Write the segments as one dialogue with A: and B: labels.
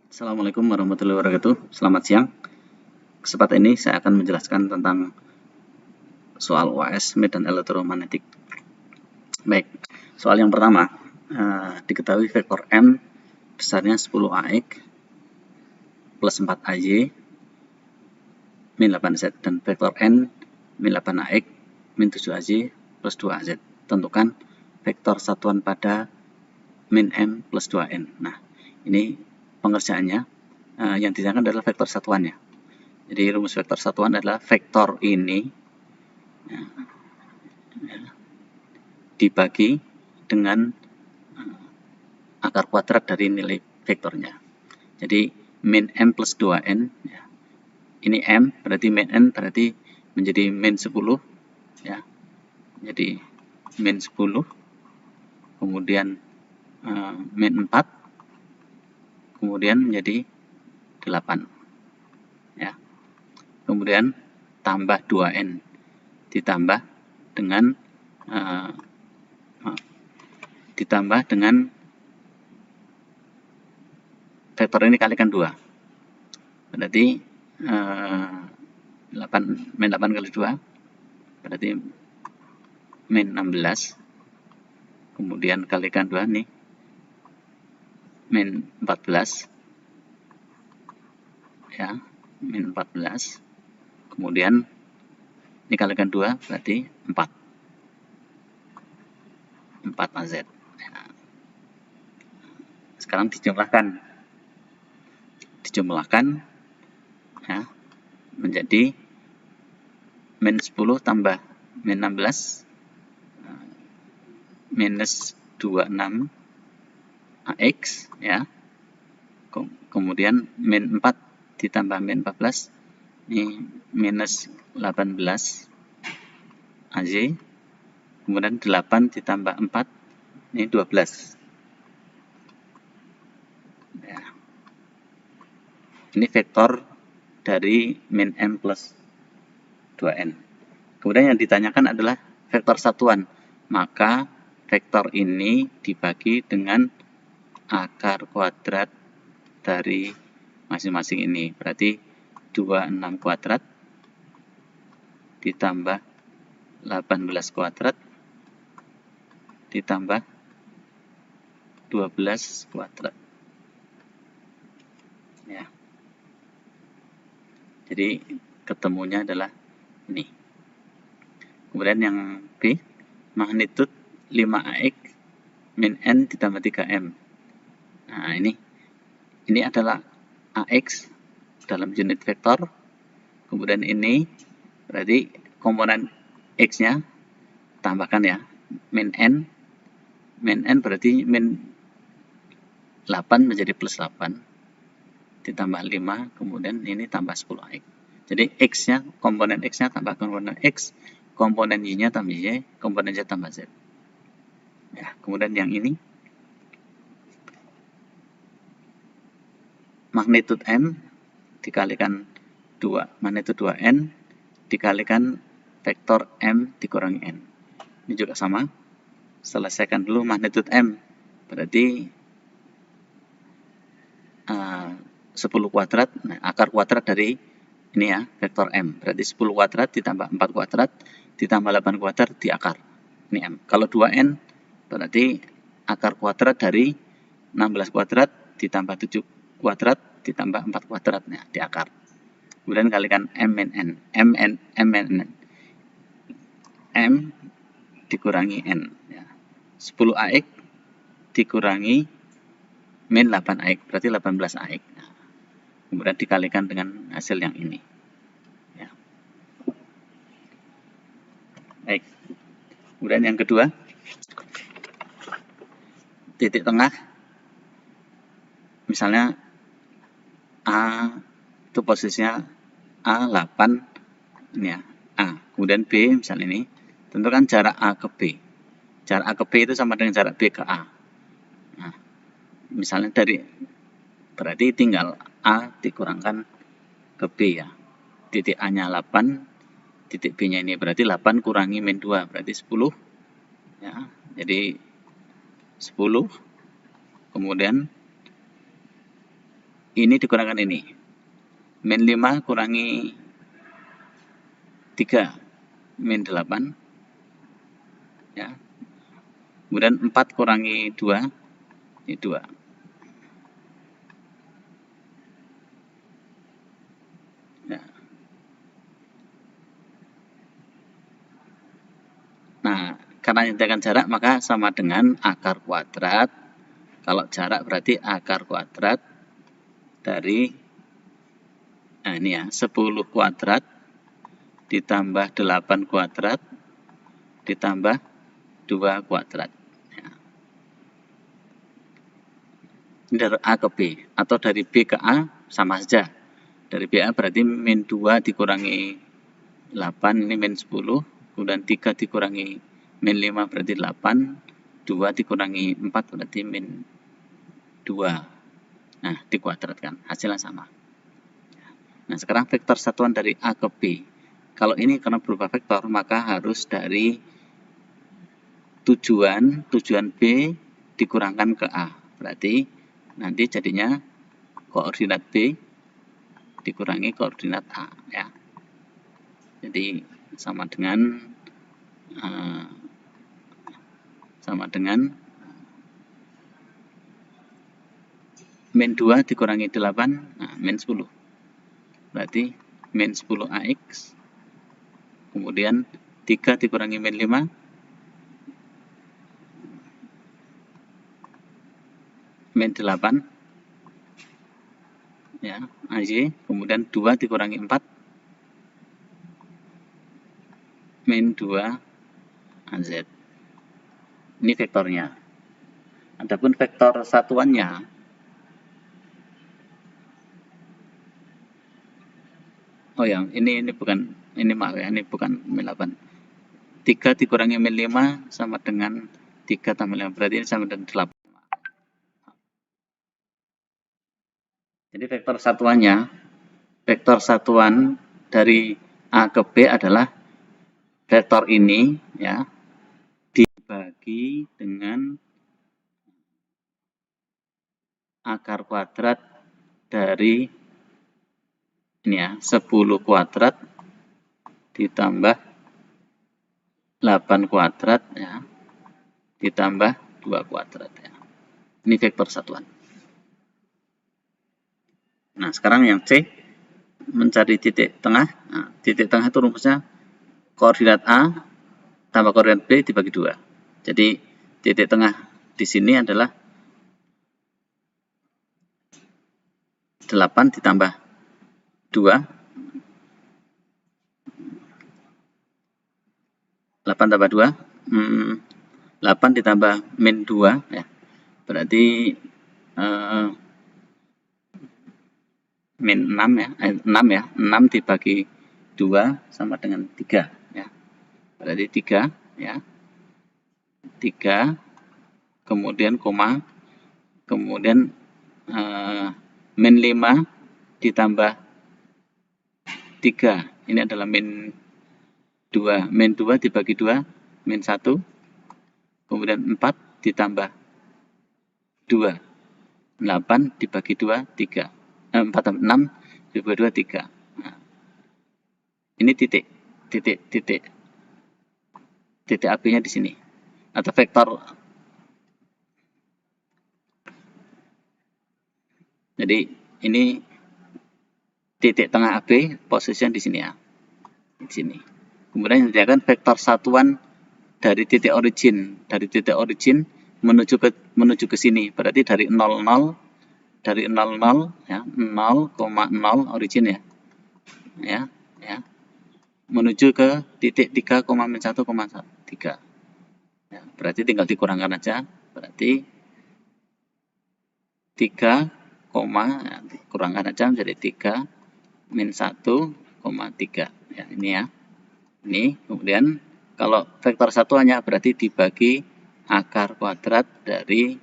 A: Assalamualaikum warahmatullahi wabarakatuh. Selamat siang. Kesempatan ini saya akan menjelaskan tentang soal UAS medan elektromagnetik. Baik, soal yang pertama, diketahui vektor M besarnya 10 AX plus 4 AY min 8Z dan vektor N min 8 AX min 7 AZ plus 2 AZ. Tentukan vektor satuan pada min M plus 2N. Nah, ini pengerjaannya. Yang ditanyakan adalah vektor satuannya. Jadi rumus vektor satuan adalah vektor ini dibagi dengan akar kuadrat dari nilai vektornya. Jadi min M plus 2N, ini M berarti min N berarti menjadi min 10, ya. Jadi min 10, kemudian min 4, kemudian menjadi 8, ya. Kemudian tambah 2N ditambah dengan vektor ini kalikan 2, berarti 8 kali 2 berarti min 16, kemudian kalikan 2 nih min 14, ya, min 14, kemudian dikalikan 2 berarti 4 AZ. Ya. Sekarang dijumlahkan ya, menjadi min 10 tambah min 16 minus 26 AX, ya. Kemudian min 4 ditambah min 14 ini minus 18 AZ, kemudian 8 ditambah 4 ini 12, ya. Ini vektor dari min M plus 2N. Kemudian yang ditanyakan adalah vektor satuan, maka vektor ini dibagi dengan akar kuadrat dari masing-masing ini, berarti 26 kuadrat ditambah 18 kuadrat ditambah 12 kuadrat, ya. Jadi ketemunya adalah ini. Kemudian yang B, magnitud 5AX min N ditambah 3M. Nah, ini adalah AX dalam unit vektor. Kemudian ini berarti komponen X-nya tambahkan, ya, min N berarti min 8 menjadi plus 8 ditambah 5, kemudian ini tambah 10AX. Jadi X-nya, komponen X-nya tambah komponen X, komponen Y-nya tambah Y, komponen Z tambah Z. Ya, kemudian yang ini magnitud M dikalikan 2, magnitud 2N dikalikan vektor M dikurangi N. Ini juga sama. Selesaikan dulu magnitud M, berarti 10 kuadrat, nah, akar kuadrat dari ini, ya, vektor M, berarti 10 kuadrat ditambah 4 kuadrat ditambah 8 kuadrat di akar, ini M. Kalau 2N berarti akar kuadrat dari 16 kuadrat ditambah 7 kuadrat ditambah 4 kuadratnya di akar. Kemudian kalikan M min N, M dikurangi N, ya. 10 AX dikurangi min 8 AX berarti 18 AX. Nah, kemudian dikalikan dengan hasil yang ini, ya. Baik. Kemudian yang kedua, titik tengah, misalnya A itu posisinya A8, ini, ya, A. Kemudian B misalnya ini, tentukan jarak A ke B. Jarak A ke B itu sama dengan jarak B ke A. Nah, misalnya berarti tinggal A dikurangkan ke B, ya. Titik A-nya 8, titik B-nya ini berarti 8 kurangi min 2 berarti 10, ya. Jadi 10, kemudian ini dikurangkan ini. Min 5 kurangi 3, min 8. Ya. Kemudian 4 kurangi 2, ini 2. Ya. Nah, karena intikan jarak maka sama dengan akar kuadrat. Kalau jarak berarti akar kuadrat dari, nah ini ya, 10 kuadrat ditambah 8 kuadrat ditambah 2 kuadrat. Ya. Ini dari A ke B, atau dari B ke A sama saja. Dari BA berarti min 2 dikurangi 8, ini min 10. Kemudian 3 dikurangi min 5 berarti 8. 2 dikurangi 4 berarti min 2. Nah, dikuadratkan. Hasilnya sama. Nah, sekarang vektor satuan dari A ke B. Kalau ini karena berubah vektor, maka harus dari tujuan B dikurangkan ke A. Berarti nanti jadinya koordinat B dikurangi koordinat A. Ya. Jadi sama dengan min 2 dikurangi 8, nah, min 10. Berarti min 10 AX. Kemudian 3 dikurangi min 5, min 8. Ya, AY. Kemudian 2 dikurangi 4, min 2 AZ. Ini vektornya. Adapun vektor satuannya, oh ya, ini bukan, ini maaf ya, ini bukan min 8. 3 dikurangi min 5 sama dengan 3 tambah 5, berarti ini sama dengan 8. Jadi vektor satuannya, vektor satuan dari A ke B adalah vektor ini, ya, dibagi dengan akar kuadrat dari ini ya, 10 kuadrat ditambah 8 kuadrat, ya, ditambah 2 kuadrat, ya. Ini vektor satuan. Nah, sekarang yang C, mencari titik tengah. Nah, titik tengah itu rumusnya koordinat A tambah koordinat B dibagi 2. Jadi titik tengah di sini adalah 8 ditambah 2. 8 tambah 2, 8 ditambah min 2, ya. Berarti min 6 ya, 6 ya. 6 dibagi 2 sama dengan 3, ya. Berarti 3, ya. 3, kemudian koma, kemudian min 5 ditambah 3. Ini adalah min 2. Min 2 dibagi 2, min 1. Kemudian 4 ditambah 2. 8 dibagi 2, 3. 4 tambah 6 dibagi 2, 3. Nah, ini titik AB-nya di sini. Atau vektor. Jadi ini titik tengah AB, posisinya di sini ya. Di sini. Kemudian disediakan vektor satuan dari titik origin. Dari titik origin menuju ke sini. Berarti dari 00 ya, 0,0 origin ya. Ya. Menuju ke titik 3,1,3. Ya, berarti tinggal dikurangkan aja. Berarti 3, ya, kurangkan aja menjadi 3 min 1,3. Ya, ini ya. Ini kemudian kalau vektor satuannya berarti dibagi akar kuadrat dari,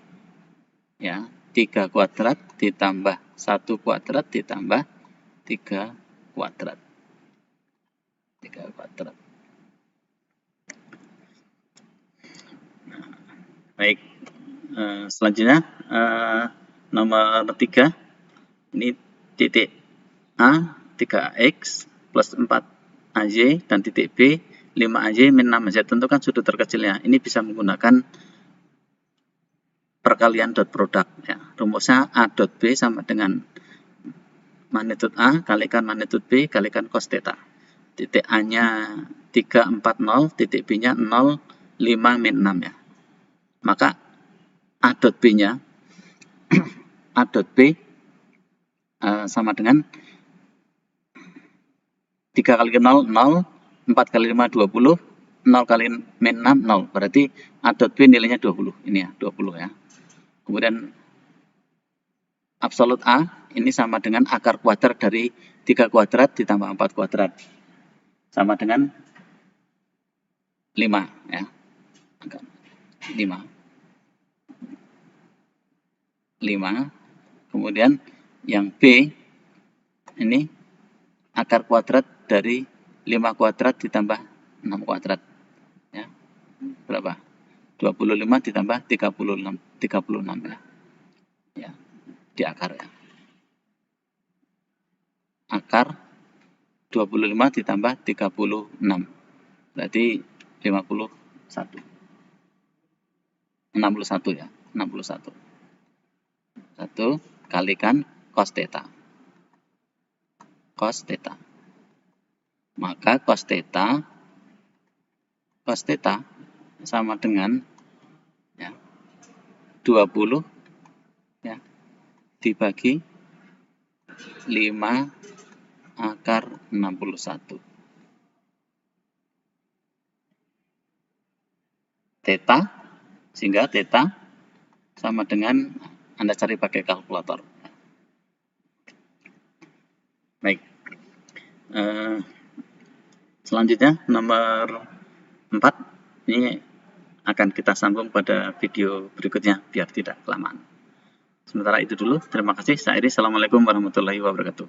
A: ya, 3 kuadrat ditambah 1 kuadrat ditambah 3 kuadrat. 3 kuadrat. Nah, baik. Selanjutnya nomor 3, Ini titik A 3AX plus 4AY dan titik B 5AY min 6AZ. Tentu kan sudut terkecilnya. Ini bisa menggunakan perkalian dot produk. Ya. Rumusnya A dot B sama dengan magnitude A kalikan magnitude B kalikan cos theta. Titik A-nya 340, titik B-nya 0, 5, min 6 ya. Maka A dot B-nya A dot B sama dengan 3 kali 0, 0, 4 kali 5, 20, 0 kali min 6, 0. Berarti A dot B nilainya 20. Ini ya, 20 ya. Kemudian absolut A ini sama dengan akar kuadrat dari 3 kuadrat ditambah 4 kuadrat. Sama dengan 5 ya. 5. Kemudian yang B ini akar kuadrat dari 5 kuadrat ditambah 6 kuadrat. Ya. Berapa? 25 ditambah 36 ya. Ya. Di akar ya. Akar 25 ditambah 36. Berarti 51. 61 ya. 61. 1 kalikan cos theta. Cos theta. Maka cos theta sama dengan ya, 20 ya, dibagi 5 akar 61. Theta, sehingga theta sama dengan Anda cari pakai kalkulator. Baik. Selanjutnya nomor 4 ini akan kita sambung pada video berikutnya biar tidak kelamaan. Sementara itu dulu, terima kasih. Saya Iri, assalamualaikum warahmatullahi wabarakatuh.